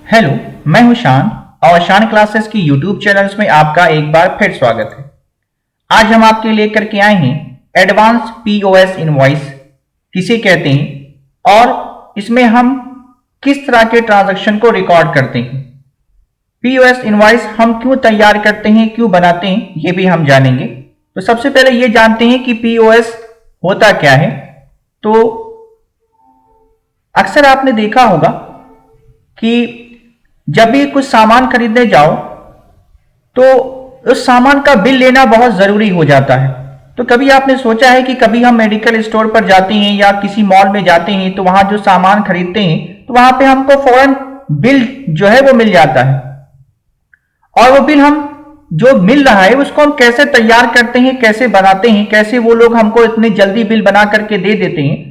Hello, मैं हूं शान और शान क्लासेस की यूट्यूब चैनल्स में आपका एक बार फिर स्वागत है। आज हम आपके लिए लेकर के आए हैं एडवांस पीओएस इनवॉइस किसे कहते हैं और इसमें हम किस तरह के ट्रांजैक्शन को रिकॉर्ड करते हैं। पीओएस इनवॉइस हम क्यों तैयार करते हैं, क्यों बनाते हैं, ये भी हम जानेंगे। तो सबसे पहले ये जानते हैं कि पीओएस होता क्या है। तो अक्सर आपने देखा होगा कि जब भी कुछ सामान खरीदने जाओ तो उस सामान का बिल लेना बहुत जरूरी हो जाता है। तो कभी आपने सोचा है कि कभी हम मेडिकल स्टोर पर जाते हैं या किसी मॉल में जाते हैं तो वहां जो सामान खरीदते हैं तो वहां पे हमको फौरन बिल जो है वो मिल जाता है, और वो बिल हम जो मिल रहा है उसको हम कैसे तैयार करते हैं, कैसे बनाते हैं, कैसे वो लोग हमको इतनी जल्दी बिल बना करके दे देते हैं।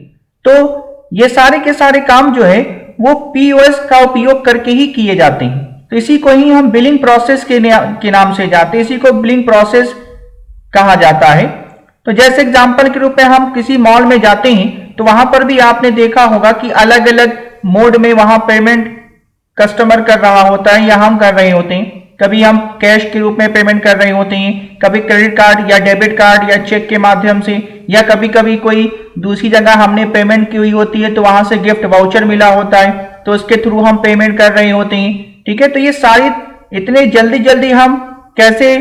तो ये सारे के सारे काम जो है वो पीओएस का उपयोग करके ही किए जाते हैं। तो इसी को ही हम बिलिंग प्रोसेस के नाम से जाते हैं, इसी को बिलिंग प्रोसेस कहा जाता है। तो जैसे एग्जांपल के रूप में हम किसी मॉल में जाते हैं तो वहां पर भी आपने देखा होगा कि अलग अलग मोड में वहां पेमेंट कस्टमर कर रहा होता है या हम कर रहे होते हैं। कभी हम कैश के रूप में पेमेंट कर रहे होते हैं, कभी क्रेडिट कार्ड या डेबिट कार्ड या चेक के माध्यम से, या कभी कभी कोई दूसरी जगह हमने पेमेंट की हुई होती है तो वहां से गिफ्ट वाउचर मिला होता है तो उसके थ्रू हम पेमेंट कर रहे होते हैं। ठीक है, तो ये सारी इतने जल्दी जल्दी हम कैसे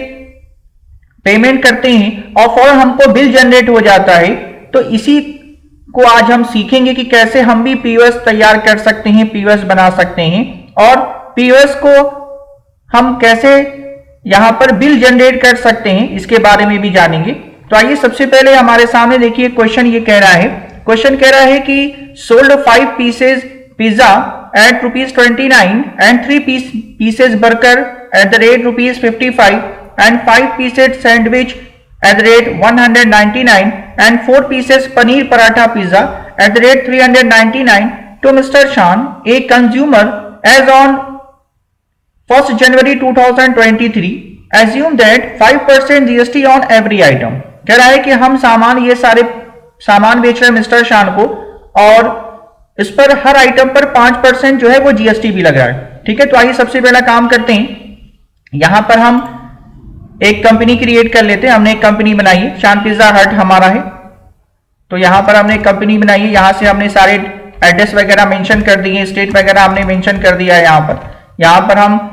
पेमेंट करते हैं और फौरन हमको बिल जनरेट हो जाता है। तो इसी को आज हम सीखेंगे कि कैसे हम भी पीओएस तैयार कर सकते हैं, पीओएस बना सकते हैं, और पीओएस को हम कैसे यहां पर बिल जनरेट कर सकते हैं इसके बारे में भी जानेंगे। तो आइए सबसे पहले हमारे सामने देखिए क्वेश्चन ये कह रहा है, क्वेश्चन कह रहा है कि sold 5 pieces pizza at ₹29 and 3 pieces burger at the rate ₹55 and 5 pieces sandwich at the rate 199 and 4 pieces paneer paratha pizza at the rate 399 to mister Shaan a consumer as on 1st January 2023 assume that 5% GST on every item। कह रहा है कि हम ये सारे सामान बेच रहे हैं मिस्टर शान को, और इस पर हर आइटम पर 5% जो है वो जीएसटी भी लग रहा है। ठीक है, तो आइए सबसे पहला काम करते हैं, यहां पर हम एक कंपनी क्रिएट कर लेते हैं। हमने एक कंपनी बनाई है, शान पिज्जा हट हमारा है। तो यहां पर हमने एक कंपनी बनाई है, यहां से हमने सारे एड्रेस वगैरह मेंशन कर दिए, स्टेट वगैरह हमने मेंशन कर दिया है। यहां पर हम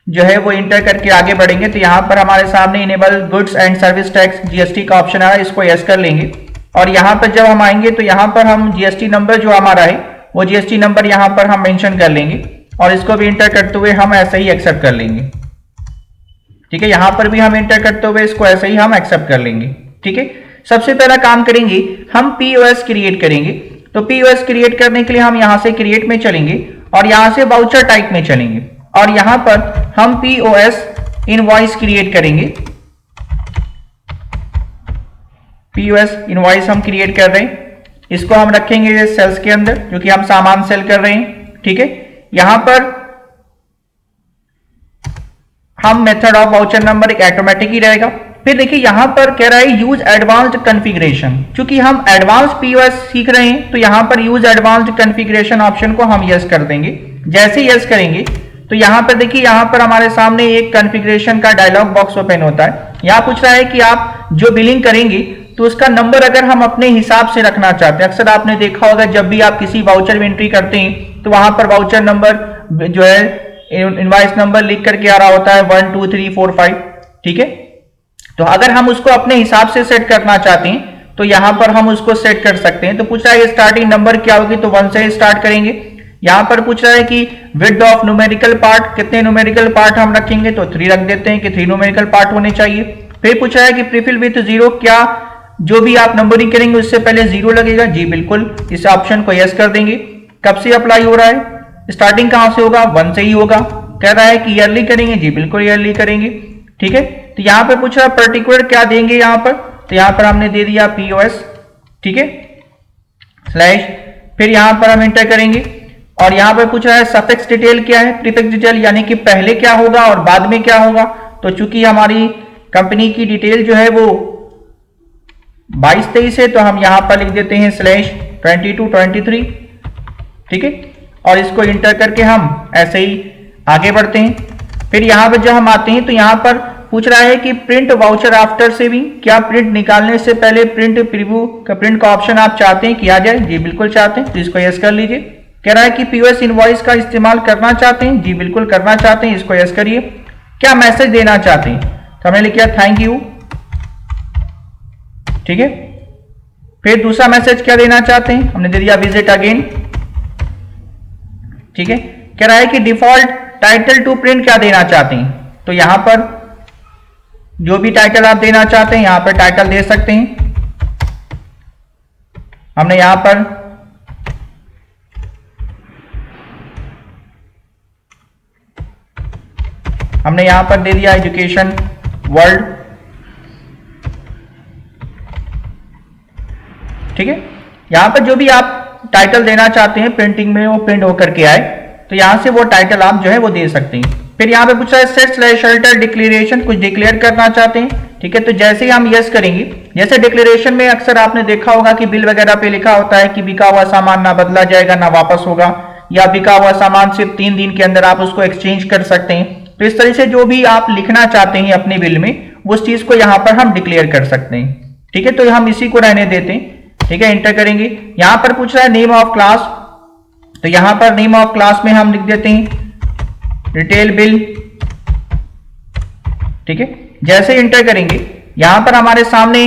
जो है वो इंटर करके आगे बढ़ेंगे। तो यहां पर हमारे सामने enable goods and service tax GST का ऑप्शन आ रहा है, इसको यस कर लेंगे। और यहां पर जब हम आएंगे तो यहां पर हम जीएसटी नंबर जो हमारा है वो जीएसटी नंबर यहां पर हम मेंशन कर लेंगे, और इसको भी इंटर करते हुए हम ऐसे ही एक्सेप्ट कर लेंगे। ठीक है, यहां पर भी हम इंटर करते हुए इसको ऐसे ही हम एक्सेप्ट कर लेंगे। ठीक है, सबसे पहला काम करेंगे हम पीओएस क्रिएट करेंगे। तो पीओएस क्रिएट करने के लिए हम यहां से क्रिएट में चलेंगे और यहां से वाउचर टाइप में चलेंगे, और यहां पर हम पीओएस इनवॉइस क्रिएट करेंगे। पीओएस इनवॉइस हम क्रिएट कर रहे हैं, इसको हम रखेंगे सेल्स के अंदर क्योंकि हम सामान सेल कर रहे हैं। ठीक है, यहां पर हम मेथड ऑफ वाउचर नंबर एक ऑटोमेटिक ही रहेगा। फिर देखिए यहां पर कह रहा है यूज एडवांस्ड कॉन्फ़िगरेशन, क्योंकि हम एडवांस पीओएस सीख रहे हैं तो यहां पर यूज एडवांस्ड कॉन्फ़िगरेशन ऑप्शन को हम यस कर देंगे। जैसे यस करेंगे तो यहां पर देखिए यहां पर हमारे सामने एक कॉन्फ़िगरेशन का डायलॉग बॉक्स ओपन होता है। यहां पूछ रहा है कि आप जो बिलिंग करेंगे तो उसका नंबर अगर हम अपने हिसाब से रखना चाहते हैं। अक्सर आपने देखा होगा जब भी आप किसी वाउचर में एंट्री करते हैं तो वहां पर वाउचर नंबर जो है इनवॉइस नंबर लिख करके आ रहा होता है 1 2 3 4 5। ठीक है, तो अगर हम उसको अपने हिसाब से सेट करना चाहते हैं तो यहां पर हम उसको सेट कर सकते हैं। तो पूछ रहा है स्टार्टिंग नंबर क्या होगी, तो 1 से स्टार्ट करेंगे। यहां पर पूछ रहा है कि विड्थ ऑफ न्यूमेरिकल पार्ट, कितने न्यूमेरिकल पार्ट हम रखेंगे, तो 3 रख देते हैं कि 3 न्यूमेरिकल पार्ट होने चाहिए। फिर पूछ रहा है कि प्रीफिल विथ 0, क्या जो भी आप नंबरिंग करेंगे उससे पहले 0 लगेगा, जी बिल्कुल, इस ऑप्शन को यस कर देंगे। कब से अप्लाई हो रहा है, स्टार्टिंग कहां से होगा, 1 से ही होगा। कह रहा है कि ईयरली करेंगे, जी बिल्कुल ईयरली करेंगे। ठीक है, तो यहां पर पूछ रहा है पर्टिकुलर क्या देंगे यहां पर, तो यहां पर हमने दे दिया पीओएस। ठीक है, स्लैश, फिर यहां पर हम एंटर करेंगे और यहां पर पूछ रहा है सफिक्स डिटेल क्या है, प्रीफिक्स डिटेल यानी कि पहले क्या होगा और बाद में क्या होगा। तो चूंकि हमारी कंपनी की डिटेल जो है वो 22-23 है तो हम यहां पर लिख देते हैं /2223। ठीक है, और इसको इंटर करके हम ऐसे ही आगे बढ़ते हैं। फिर यहाँ पर जब हम आते हैं तो यहाँ पर पूछ रहा है कि प्रिंट वाउचर आफ्टर सेविंग, क्या प्रिंट निकालने से पहले प्रिंट प्रीव्यू का प्रिंट का ऑप्शन आप चाहते हैं किया जाए? जी बिल्कुल चाहते हैं, तो इसको यस कर लीजिए। कह रहा है कि पीओएस इनवॉइस का इस्तेमाल करना चाहते हैं? जी बिल्कुल करना चाहते हैं, इसको यस करिए। क्या मैसेज देना चाहते हैं? तो हमने लिखा थैंक यू, ठीक है। फिर दूसरा मैसेज क्या देना चाहते हैं? हमने दे दिया विजिट अगेन, ठीक है। कह रहा है कि डिफॉल्ट टाइटल टू प्रिंट क्या देना चाहते हैं? तो यहां पर जो भी टाइटल आप देना चाहते हैं यहां पर टाइटल दे सकते हैं। हमने यहां पर दे दिया एजुकेशन वर्ल्ड, ठीक है। यहां पर जो भी आप टाइटल देना चाहते हैं प्रिंटिंग में वो प्रिंट होकर के आए, तो यहां से वो टाइटल आप जो है वो दे सकते हैं। फिर यहाँ पे पूछा है सेट स्लैश अल्टर डिक्लेरेशन, कुछ डिक्लेयर करना चाहते हैं, ठीक है। तो जैसे ही हम यस करेंगे, जैसे डिक्लेरेशन में अक्सर आपने देखा होगा कि बिल वगैरह पे लिखा होता है कि बिका हुआ सामान ना बदला जाएगा ना वापस होगा, या बिका हुआ सामान सिर्फ 3 दिन के अंदर आप उसको एक्सचेंज कर सकते हैं। तो इस तरह से जो भी आप लिखना चाहते हैं अपने बिल में उस चीज को यहाँ पर हम डिक्लेयर कर सकते हैं, ठीक है। तो हम इसी को रहने देते हैं, ठीक है। एंटर करेंगे। यहां पर पूछ रहा है नेम ऑफ क्लास, तो यहां पर नेम ऑफ क्लास में हम लिख देते हैं रिटेल बिल, ठीक है। जैसे इंटर करेंगे यहां पर हमारे सामने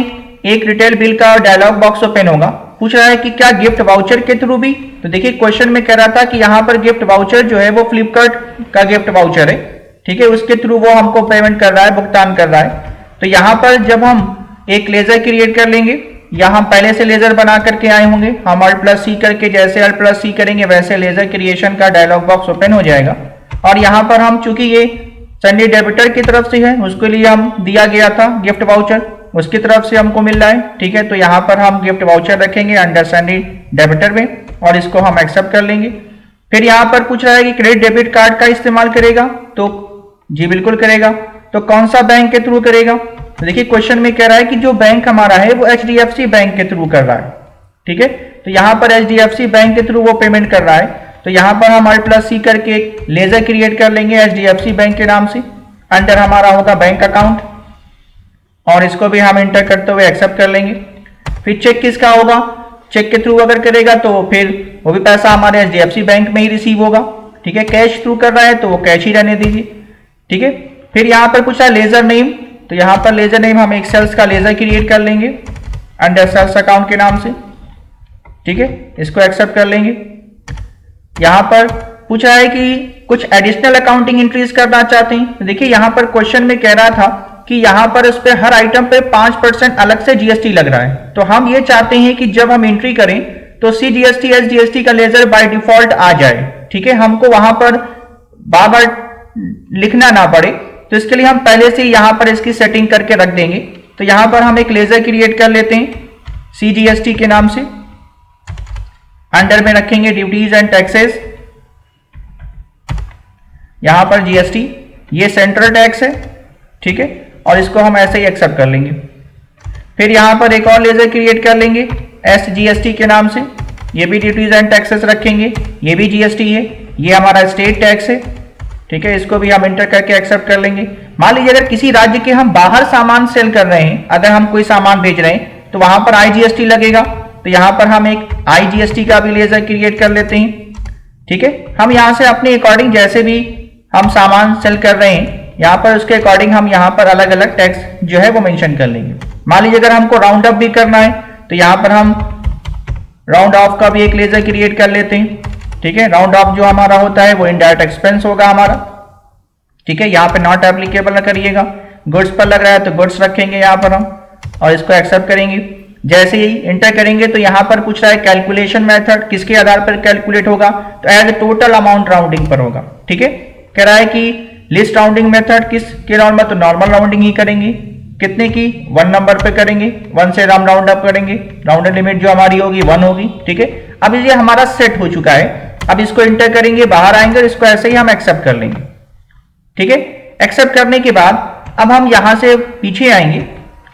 एक रिटेल बिल का डायलॉग बॉक्स ओपन होगा। पूछ रहा है कि क्या गिफ्ट वाउचर के थ्रू भी? तो देखिए क्वेश्चन में कह रहा था कि यहां पर गिफ्ट वाउचर जो है वो फ्लिपकार्ट का गिफ्ट वाउचर है, ठीक है। उसके थ्रू वो हमको पेमेंट कर रहा है, भुगतान कर रहा है। तो यहां पर जब हम एक लेजर क्रिएट कर लेंगे, या हम पहले से लेजर बना करके आए होंगे, हम Alt+C करके जैसे Alt+C करेंगे वैसे लेजर क्रिएशन का डायलॉग बॉक्स ओपन हो जाएगा। और यहां पर हम चूंकि ये सन्नी डेबिटर की तरफ से है, उसके लिए हम दिया गया था गिफ्ट वाउचर, उसकी तरफ से हमको मिल रहा है, ठीक है। तो यहां पर हम गिफ्ट वाउचर रखेंगे अंडर सन्नी डेबिटर में और इसको हम एक्सेप्ट कर लेंगे। फिर यहां पर पूछ रहा है कि क्रेडिट डेबिट कार्ड का इस्तेमाल करेगा? तो जी बिल्कुल करेगा। तो कौन सा बैंक के थ्रू करेगा? तो देखिए क्वेश्चन में कह रहा है कि जो बैंक हमारा है वो HDFC बैंक के थ्रू कर रहा है, ठीक है। तो यहां पर HDFC बैंक के थ्रू वो पेमेंट कर रहा है, तो यहां पर हम Alt+C करके एक लेजर क्रिएट कर लेंगे HDFC बैंक के नाम से, अंडर हमारा होगा बैंक अकाउंट, और इसको भी हम एंटर करते हुए एक्सेप्ट कर लेंगे। फिर चेक किसका होगा? चेक के थ्रू अगर करेगा तो फिर वो भी पैसा हमारे HDFC बैंक में ही रिसीव होगा, ठीक है। कैश थ्रू कर रहा है तो वो कैश ही रहने दीजिए, ठीक है। फिर यहां पर पूछा लेजर नेम, तो यहां पर लेजर नेम हम एक सेल्स का लेजर क्रिएट कर लेंगे अंडर सेल्स अकाउंट के नाम से, ठीक है। इसको एक्सेप्ट कर लेंगे। यहां पर पूछा है कि कुछ एडिशनल अकाउंटिंग एंट्रीज करना चाहते हैं, तो देखिए यहां पर क्वेश्चन में कह रहा था कि यहां पर उस पे हर आइटम पे 5% अलग से जीएसटी लग रहा है। तो हम ये चाहते हैं कि जब हम एंट्री करें तो CGST SGST का लेजर बाय डिफॉल्ट आ जाए, ठीक है। हमको वहां पर बार बार लिखना ना पड़े, तो इसके लिए हम पहले से यहां पर इसकी सेटिंग करके रख देंगे। तो यहां पर हम एक लेजर क्रिएट कर लेते हैं CGST के नाम से, अंडर में रखेंगे ड्यूटीज एंड टैक्सेस, यहां पर GST, ये सेंट्रल टैक्स है, ठीक है। और इसको हम ऐसे ही एक्सेप्ट कर लेंगे। फिर यहां पर एक और लेजर क्रिएट कर लेंगे SGST के नाम से, ये भी ड्यूटीज एंड टैक्सेस रखेंगे, ये भी GST है, ये हमारा स्टेट टैक्स है, ठीक है। इसको भी हम एंटर करके एक्सेप्ट कर लेंगे। मान लीजिए अगर किसी राज्य के हम बाहर सामान सेल कर रहे हैं, अगर हम कोई सामान बेच रहे हैं तो वहां पर IGST लगेगा, तो यहां पर हम एक IGST का भी लेजर क्रिएट कर लेते हैं, ठीक है। हम यहां से अपने अकॉर्डिंग जैसे भी हम सामान सेल कर रहे हैं यहां पर उसके अकॉर्डिंग हम यहां पर अलग अलग टैक्स जो है वो मेंशन कर लेंगे। मान लीजिए अगर हमको राउंड अप भी करना है तो यहां पर हम राउंड ऑफ का भी एक लेजर क्रिएट कर लेते हैं, ठीक है। राउंड ऑफ जो हमारा होता है वो इनडायरेक्ट एक्सपेंस होगा हमारा, ठीक है। यहाँ पे नॉट एप्लीकेबल न करिएगा, गुड्स पर लग रहा है तो गुड्स रखेंगे यहाँ पर हम, और इसको एक्सेप्ट करेंगे। जैसे ही इंटर करेंगे तो यहाँ पर पूछ रहा है कैलकुलेशन मेथड किसके आधार पर कैलकुलेट होगा, तो एज टोटल अमाउंट राउंडिंग पर होगा, ठीक है। कह रहा है कि लिस्ट राउंडिंग मेथड किसके राउंड में, तो नॉर्मल राउंडिंग ही करेंगे, कितने की 1 नंबर पे करेंगे, 1 से हम राउंड अप करेंगे, राउंड लिमिट जो हमारी होगी 1 होगी, ठीक है। अब ये हमारा सेट हो चुका है, अब इसको इंटर करेंगे, बाहर आएंगे, इसको ऐसे ही हम एक्सेप्ट कर लेंगे, ठीक है। एक्सेप्ट करने के बाद अब हम यहां से पीछे आएंगे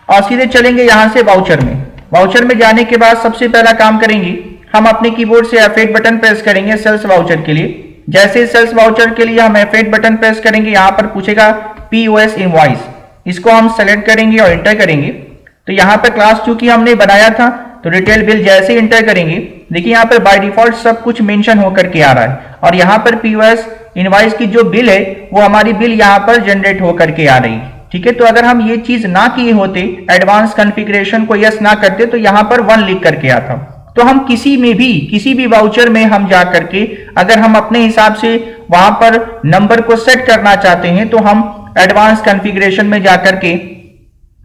और सीधे चलेंगे यहां से वाउचर में। वाउचर में जाने के बाद सबसे पहला काम करेंगे हम अपने कीबोर्ड से F8 बटन प्रेस करेंगे सेल्स वाउचर के लिए। जैसे ही सेल्स वाउचर के लिए हम F8 बटन प्रेस करेंगे, यहाँ पर पूछेगा POS इनवॉइस, इसको हम सेलेक्ट करेंगे और इंटर करेंगे। तो यहाँ पर क्लास चूंकि हमने बनाया था तो रिटेल बिल जैसे ही इंटर करेंगे, देखिए यहाँ पर बाय डिफॉल्ट सब कुछ मेंशन होकर के आ रहा है और यहाँ पर POS इनवॉइस की जो बिल है वो हमारी बिल यहाँ पर जनरेट होकर के आ रही है। ठीक है, तो अगर हम ये चीज ना किए होते, एडवांस कॉन्फ़िगरेशन को यस ना करते, तो यहाँ पर 1 लिख करके आता। तो हम किसी भी वाउचर में हम जा करके अगर हम अपने हिसाब से वहां पर नंबर को सेट करना चाहते हैं तो हम एडवांस कॉन्फ़िगरेशन में जाकर के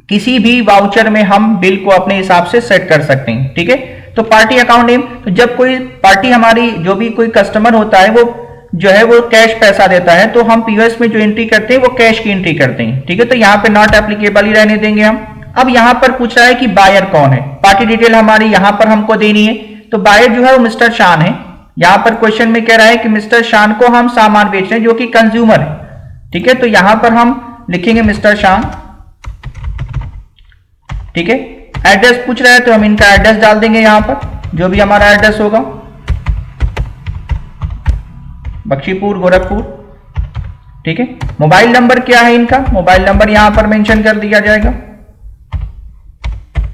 किसी भी वाउचर में हम बिल को अपने हिसाब से सेट कर सकते हैं। ठीक है, तो पार्टी अकाउंट नेम, तो जब कोई पार्टी हमारी जो भी कोई कस्टमर होता है वो जो है वो कैश पैसा देता है तो हम पीओएस में जो एंट्री करते हैं वो कैश की एंट्री करते हैं। ठीक है, तो यहाँ पे नॉट एप्लीकेबल ही रहने देंगे हम। अब यहाँ पर पूछ रहा है कि बायर कौन है, पार्टी डिटेल हमारी यहाँ पर हमको देनी है। तो बायर जो है वो मिस्टर शान है। यहाँ पर क्वेश्चन में कह रहा है कि मिस्टर शान को हम सामान बेच रहे हैं जो कि कंज्यूमर है। ठीक है, तो यहाँ पर हम लिखेंगे मिस्टर शान। ठीक है, एड्रेस पूछ रहा है तो हम इनका एड्रेस डाल देंगे यहाँ पर, जो भी हमारा एड्रेस होगा, बख्शीपुर गोरखपुर। ठीक है, मोबाइल नंबर क्या है इनका, मोबाइल नंबर यहां पर मेंशन कर दिया जाएगा।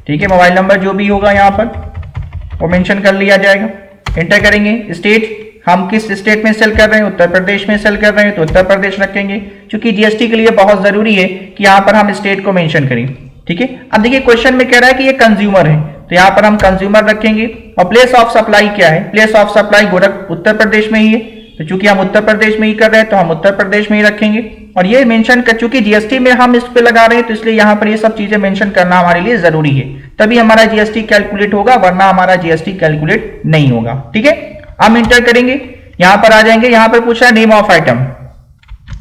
ठीक है, मोबाइल नंबर जो भी होगा यहां पर वो मेंशन कर लिया जाएगा। एंटर करेंगे। स्टेट, हम किस स्टेट में सेल कर रहे हैं, उत्तर प्रदेश में सेल कर रहे हैं तो उत्तर प्रदेश रखेंगे, क्योंकि जीएसटी के लिए बहुत जरूरी है कि यहां पर हम स्टेट को मेंशन करें। ठीक है, अब देखिए क्वेश्चन में कह रहा है कि ये कंज्यूमर है तो यहां पर हम कंज्यूमर रखेंगे। और प्लेस ऑफ सप्लाई क्या है, place of supply Uttar Pradesh में ही है, तो चूंकि हम उत्तर प्रदेश में ही कर रहे हैं तो हम उत्तर प्रदेश में ही रखेंगे। और ये मेंशन कर, चूंकि जीएसटी में हम इस पे लगा रहे हैं तो इसलिए यहाँ पर ये सब चीजें मेंशन करना हमारे लिए जरूरी है, तभी हमारा जीएसटी कैलकुलेट होगा, वरना हमारा जीएसटी कैलकुलेट नहीं होगा। ठीक है, हम इंटर करेंगे, यहां पर आ जाएंगे। यहां पर पूछा है नेम ऑफ आइटम,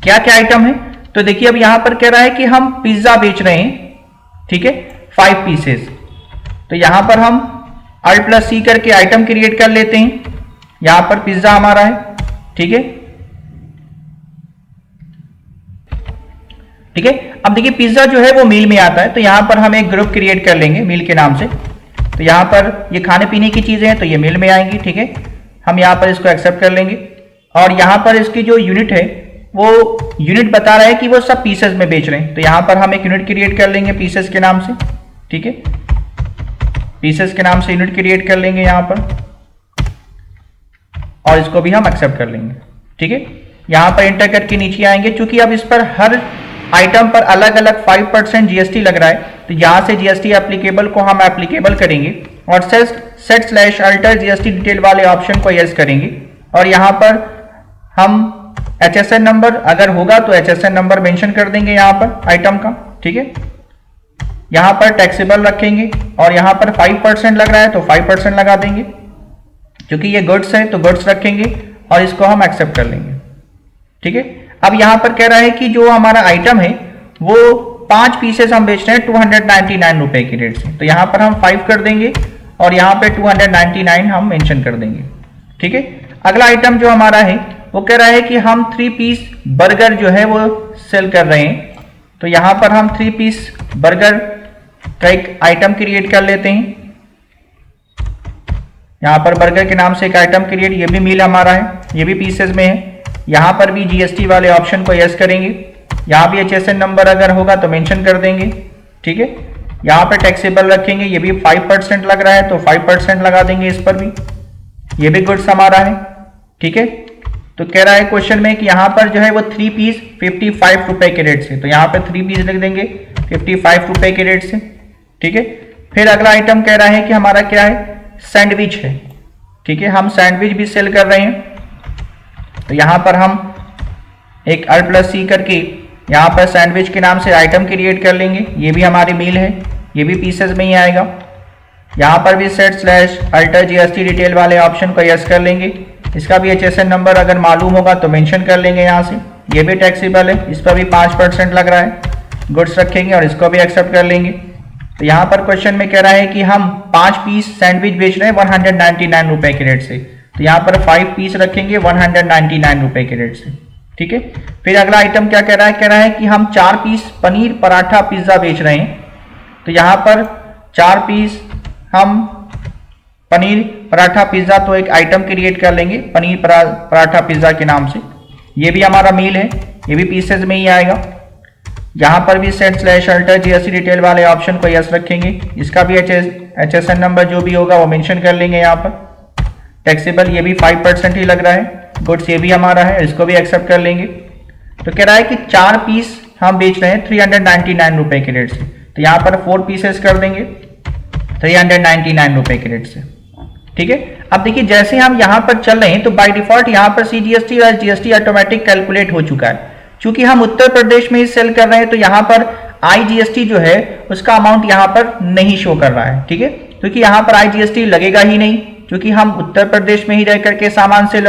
क्या क्या आइटम है, तो देखिए अब यहां पर कह रहा है कि हम पिज्जा बेच रहे हैं। ठीक है, 5 पीसेस, तो यहां पर हम Alt+C करके आइटम क्रिएट कर लेते हैं। यहां पर पिज्जा हमारा है। ठीक है, ठीक है, अब देखिए पिज्जा जो है वो मील में आता है तो यहां पर हम एक ग्रुप क्रिएट कर लेंगे मील के नाम से। तो यहां पर ये खाने पीने की चीजें हैं तो ये मील में आएंगी। ठीक है, हम यहां पर इसको एक्सेप्ट कर लेंगे। और यहां पर इसकी जो यूनिट है वो यूनिट बता रहा है कि वो सब पीसेस में बेच रहे हैं, तो यहां पर हम एक यूनिट क्रिएट कर लेंगे पीसेस के नाम से। ठीक है, पीसेस के नाम से यूनिट क्रिएट कर लेंगे यहां पर, और इसको भी हम एक्सेप्ट कर लेंगे। ठीक है, यहां पर एंटर करके नीचे आएंगे। चूंकि अब इस पर हर आइटम पर अलग अलग 5% जीएसटी लग रहा है तो यहां से जीएसटी एप्लीकेबल को हम एप्लीकेबल करेंगे और सेट/अल्टर जीएसटी डिटेल वाले ऑप्शन को यस करेंगे। और यहां पर हम HSN नंबर अगर होगा तो HSN नंबर मेंशन कर देंगे यहां पर आइटम का। ठीक है, यहां पर टैक्सेबल रखेंगे और यहां पर 5% लग रहा है तो 5% लगा देंगे, क्योंकि ये गुड्स है तो गुड्स रखेंगे और इसको हम एक्सेप्ट कर लेंगे। ठीक है, अब यहां पर कह रहा है कि जो हमारा आइटम है वो 5 पीसेस हम बेच रहे हैं 299 रुपए की रेट से, तो यहां पर हम 5 कर देंगे और यहां पे 299 हम मेंशन कर देंगे। ठीक है, अगला आइटम जो हमारा है वो कह रहा है कि हम 3 पीस बर्गर जो है वो सेल कर रहे हैं, तो यहां पर हम 3 पीस बर्गर का एक आइटम क्रिएट कर लेते हैं। यहां पर बर्गर के नाम से एक आइटम क्रिएट, ये भी मील हमारा है, ये भी पीसेस में है। यहां पर भी जीएसटी वाले ऑप्शन को यस करेंगे। यहां भी HSN नंबर अगर होगा तो मेंशन कर देंगे। ठीक है, यहां पर टैक्सेबल रखेंगे, ये भी 5% लग रहा है तो 5% लगा देंगे इस पर भी, ये भी गुड्स हमारा है। ठीक है, तो कह रहा है क्वेश्चन में कि यहां पर जो है वो 3 पीस 55 रुपए के रेट से, तो यहां पर 3 पीस लिख देंगे 55 रुपए के रेट से। ठीक है, फिर अगला आइटम कह रहा है कि हमारा क्या है, सैंडविच है। ठीक है, हम सैंडविच भी सेल कर रहे हैं, तो यहां पर हम एक Alt+C करके यहां पर सैंडविच के नाम से आइटम क्रिएट कर लेंगे, ये भी हमारी मील है, ये भी पीसेस में ही आएगा। यहां पर भी सेट/अल्टर जीएसटी डिटेल वाले ऑप्शन को यस कर लेंगे। इसका भी HSN नंबर अगर मालूम होगा तो मेंशन कर लेंगे यहां से, ये भी टैक्सेबल है, इस पर भी 5% लग रहा है, गुड्स रखेंगे और इसको भी एक्सेप्ट कर लेंगे। तो यहां पर क्वेश्चन में कह रहा है कि हम 5 पीस सैंडविच बेच रहे हैं 199 रुपए के रेट से, तो यहां पर 5 पीस रखेंगे 199 रुपए के रेट से। ठीक है, फिर अगला आइटम क्या कह रहा है कि हम 4 पीस पनीर पराठा पिज्जा बेच रहे हैं, तो यहां पर 4 पीस हम पनीर पराठा पिज्ज़ा तो एक आइटम क्रिएट कर लेंगे पनीर पराठा पिज्ज़ा के नाम से। ये भी हमारा मील है, ये भी पीसेज में ही आएगा। यहाँ पर भी set slash alter GST detail वाले ऑप्शन को यस रखेंगे। इसका भी HSN नंबर जो भी होगा वो मेंशन कर लेंगे। यहाँ पर टैक्सेबल ये भी 5% ही लग रहा है। गुड्स ये भी हमारा है, इसको भी एक्सेप्ट कर लेंगे। तो कह रहा है कि 4 पीस हम बेच रहे हैं 399 रुपए के रेट से, तो यहाँ पर 4 पीसेस कर देंगे 399 रुपए के रेट से। ठीक है, अब देखिए जैसे हम यहाँ पर चल रहे हैं तो बाय डिफॉल्ट यहाँ पर CGST और GST ऑटोमेटिक कैलकुलेट हो चुका है। चूंकि हम उत्तर प्रदेश में ही सेल कर रहे हैं तो यहाँ पर IGST जो है उसका अमाउंट यहाँ पर नहीं शो कर रहा है। ठीक है, क्योंकि यहाँ पर IGST लगेगा ही नहीं, क्योंकि हम उत्तर प्रदेश में ही रह करके सामान सेल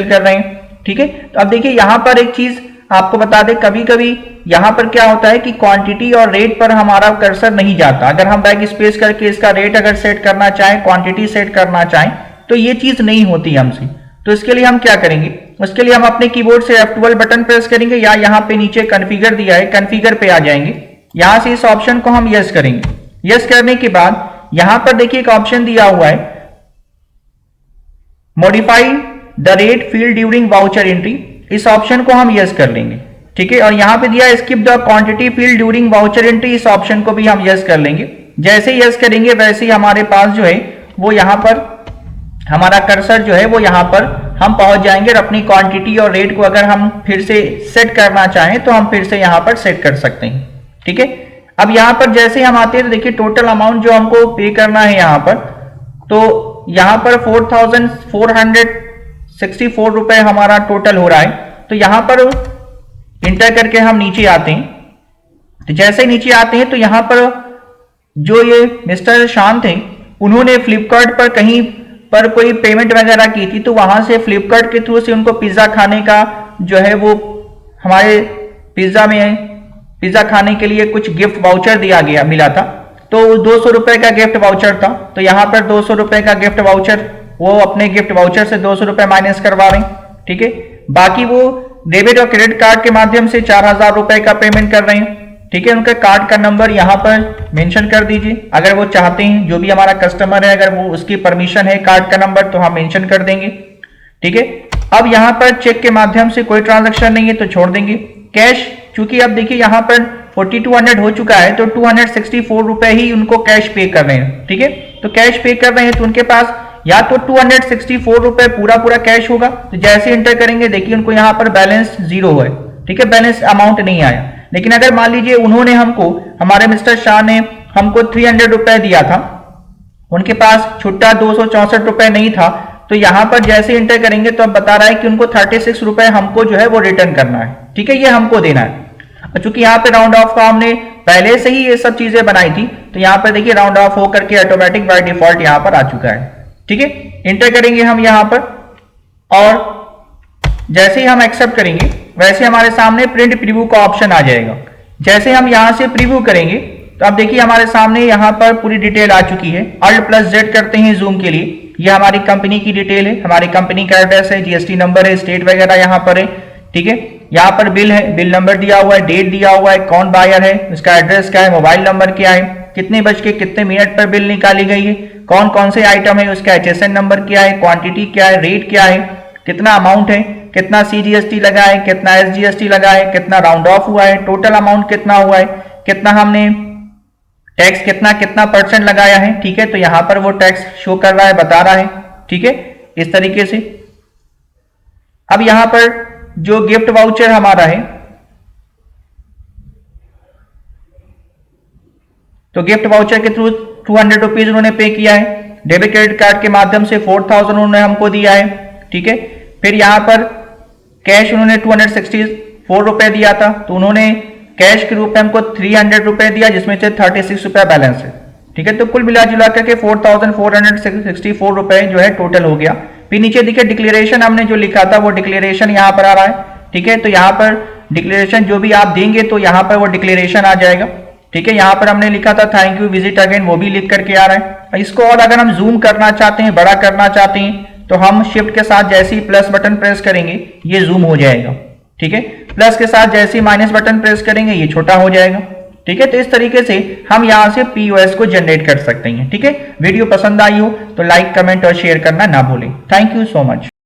कर रहे हैं। ठीक है, तो अब देखिए यहाँ पर एक चीज आपको बता दें, कभी कभी यहाँ पर क्या होता है कि क्वांटिटी और रेट पर हमारा कर्सर नहीं जाता। अगर हम बैक स्पेस करके इसका रेट अगर सेट करना चाहें, क्वांटिटी सेट करना चाहें, तो ये चीज नहीं होती हमसे। तो इसके लिए हम क्या करेंगे, उसके लिए हम अपने कीबोर्ड से F12 बटन प्रेस करेंगे या यहाँ पे नीचे कॉन्फ़िगर दिया है, कॉन्फ़िगर पे आ जाएंगे। यहां से इस ऑप्शन को हम यस करेंगे। यस करने के बाद यहां पर देखिए एक ऑप्शन दिया हुआ है, modify the rate field during voucher entry. इस ऑप्शन को हम यस कर लेंगे। ठीक है, और यहां पे दिया skip the quantity field during voucher entry, इस ऑप्शन को भी हम यस कर लेंगे। जैसे ही यस करेंगे वैसे ही हमारे पास जो है वो यहां पर हमारा कर्सर जो है वो यहां पर हम पहुंच जाएंगे और अपनी क्वांटिटी और रेट को अगर हम फिर से सेट करना चाहें तो हम फिर से यहां पर सेट कर सकते हैं। ठीक है, अब यहां पर जैसे हम आते हैं तो देखिए टोटल अमाउंट जो हमको पे करना है यहां पर, तो यहां पर 4464 रुपए हमारा टोटल हो रहा है। तो यहां पर इंटर करके हम नीचे आते हैं। तो जैसे ही नीचे आते हैं तो यहां पर जो ये मिस्टर शांत हैं उन्होंने फ्लिपकार्ट पर कहीं पर कोई पेमेंट वगैरह की थी, तो वहां से फ्लिपकार्ट के थ्रू से उनको पिज्जा खाने का जो है वो हमारे पिज्जा खाने के लिए कुछ गिफ्ट वाउचर मिला था। तो 200 रुपए का गिफ्ट वाउचर था, तो यहां पर 200 रुपए का गिफ्ट वाउचर, वो अपने गिफ्ट वाउचर से 200 रुपए माइनस करवा रहे हैं। ठीक है, बाकी वो डेबिट और क्रेडिट कार्ड के माध्यम से 4000 रुपए का पेमेंट कर रहे हैं। ठीक है, उनका कार्ड का नंबर यहां पर मेंशन कर दीजिए। अगर वो चाहते हैं, जो भी हमारा कस्टमर है, अगर वो उसकी परमिशन है कार्ड का नंबर, तो हम मेंशन कर देंगे। ठीक है, अब यहां पर चेक के माध्यम से कोई ट्रांजैक्शन नहीं है तो छोड़ देंगे। कैश, चूंकि अब देखिए यहां पर 4200 हो चुका है तो 264 रुपए ही उनको कैश पे कर रहे हैं। ठीक है, तो कैश पे कर रहे हैं तो उनके पास या तो 264 रुपए पूरा कैश होगा। तो जैसे इंटर करेंगे देखिए उनको यहां पर बैलेंस 0 है। ठीक है, बैलेंस अमाउंट नहीं आया। लेकिन अगर मान लीजिए उन्होंने हमारे मिस्टर शाह ने हमको 300 रुपए दिया था, उनके पास छुट्टा 264 रुपए नहीं था, तो यहां पर जैसे इंटर करेंगे तो अब बता रहा है कि उनको 36 रुपए हमको जो है वो रिटर्न करना है। ठीक है, ये हमको देना है। और चूंकि यहाँ पे राउंड ऑफ का हमने पहले से ही ये सब चीजें बनाई थी, तो यहाँ पर देखिए राउंड ऑफ होकर के ऑटोमेटिक बाय डिफॉल्ट यहाँ पर आ चुका है। ठीक है, इंटर करेंगे हम यहाँ पर और जैसे ही हम एक्सेप्ट करेंगे वैसे हमारे सामने प्रिंट प्रीव्यू का ऑप्शन आ जाएगा। जैसे हम यहां से प्रीव्यू करेंगे तो अब देखिए हमारे सामने यहां पर पूरी डिटेल आ चुकी है। Alt+Z करते हैं जूम के लिए, ये हमारी कंपनी की डिटेल है, हमारी कंपनी का एड्रेस है, GST नंबर है, स्टेट वगैरह यहाँ पर है। ठीक है, यहाँ पर बिल है, बिल नंबर दिया हुआ है, डेट दिया हुआ है, कौन बायर है, उसका एड्रेस क्या है, मोबाइल नंबर क्या है, कितने बज के कितने मिनट पर बिल निकाली गई है, कौन कौन से आइटम है, उसका HSN नंबर क्या है, क्वांटिटी क्या है, रेट क्या है, कितना अमाउंट है, कितना CGST लगा है, कितना SGST लगा है, कितना राउंड ऑफ हुआ है, टोटल अमाउंट कितना हुआ है, कितना हमने टैक्स कितना परसेंट लगाया है। ठीक है, तो यहां पर वो टैक्स शो कर रहा है, बता रहा है। ठीक है, इस तरीके से। अब यहां पर जो गिफ्ट वाउचर हमारा है, तो गिफ्ट वाउचर के थ्रू 200 रुपीज उन्होंने पे किया है। डेबिट क्रेडिट कार्ड के माध्यम से 4000 उन्होंने हमको दिया है। ठीक है, फिर यहां पर कैश उन्होंने 264 रुपए दिया था, तो उन्होंने कैश के रूप में हमको 300 रुपए दिया, जिसमें से 36 रुपए बैलेंस है। ठीक है, तो कुल मिला जुला करके 4464 रुपए जो है टोटल हो गया। फिर नीचे देखिए डिक्लेरेशन हमने जो लिखा था वो डिक्लेरेशन यहाँ पर आ रहा है। ठीक है, तो यहाँ पर डिक्लेरेशन जो भी आप देंगे तो यहाँ पर वो डिक्लेरेशन आ जाएगा। ठीक है, यहाँ पर हमने लिखा था थैंक यू विजिट अगेन, वो भी लिख करके आ रहा है। इसको और अगर हम जूम करना चाहते हैं, बड़ा करना चाहते हैं, तो हम शिफ्ट के साथ जैसे ही प्लस बटन प्रेस करेंगे ये जूम हो जाएगा। ठीक है, प्लस के साथ जैसे ही माइनस बटन प्रेस करेंगे ये छोटा हो जाएगा। ठीक है, तो इस तरीके से हम यहां से पीओएस को जनरेट कर सकते हैं। ठीक है, वीडियो पसंद आई हो तो लाइक, कमेंट और शेयर करना ना भूलें। Thank you so much.